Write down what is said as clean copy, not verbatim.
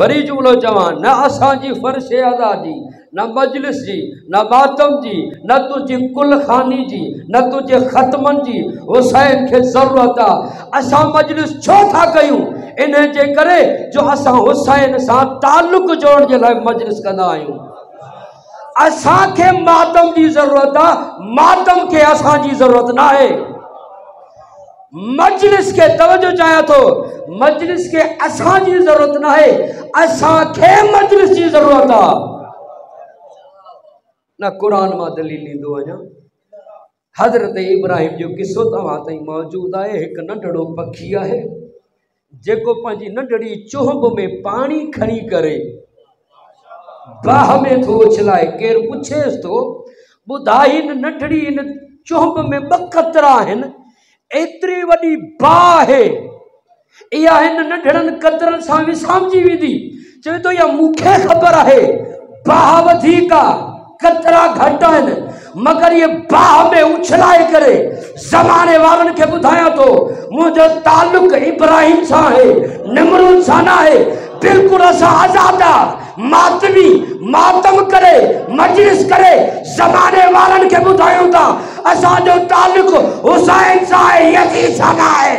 Worry जुमलो चवां न असांजी फर्श आज़ादी न मजलिस जी न मातम जी न तुझे कुल खानी जी न तुझे ख़त्मन जी हुसैन खे ज़रूरत आहे। असां मजलिस छो था कयूं इन जे करे जो असां हुसैन सां ताल्लुक़ जोड़ण जे लाइ मजलिस कंदा आहियूं। असांखे मातम जी ज़रूरत आहे, मातम खे असांजी ज़रूरत न आहे। मजलिस के तवज्जो चाहियां थो, मजलिस के असांजी ज़रूरत न आहे, असांखे मजलिस जी ज़रूरत आहे। न क़ुरान मां दलील ॾींदो वञा। हज़रत इब्राहिम जो किस्सो तव्हां ताईं मौजूद आहे। हिकु नंढड़ो पखी आहे जेको पंहिंजी नंढड़ी चुंभ में पाणी खणी करे बाह में थो उछलाए। केरु पुछेसि थो ॿुधाई हिन नंढड़ी हिन चुंभ में ॿ क़तरा आहिनि, एतिरी वॾी बाह आहे, इहा हिन नंढड़नि क़तरनि सां विसामजी वेंदी। चवे थो इहा मूंखे ख़बर आहे, बाह वधीक आहे, क़तरा घटि आहिनि, मगर ये बाह में उछलाए करे ज़माने वारनि खे ॿुधायां थो मुंहिंजो ताल्लुक़ इब्राहिम सां आहे, निमरूद सां न आहे। बिल्कुलु असां आज़ाद आहे। मातमी मातम करे मजलिस करे ज़माने वारनि खे ॿुधायूं था असांजो ताल्लुक़ हुसैन सां आहे, यज़ीद सां न आहे।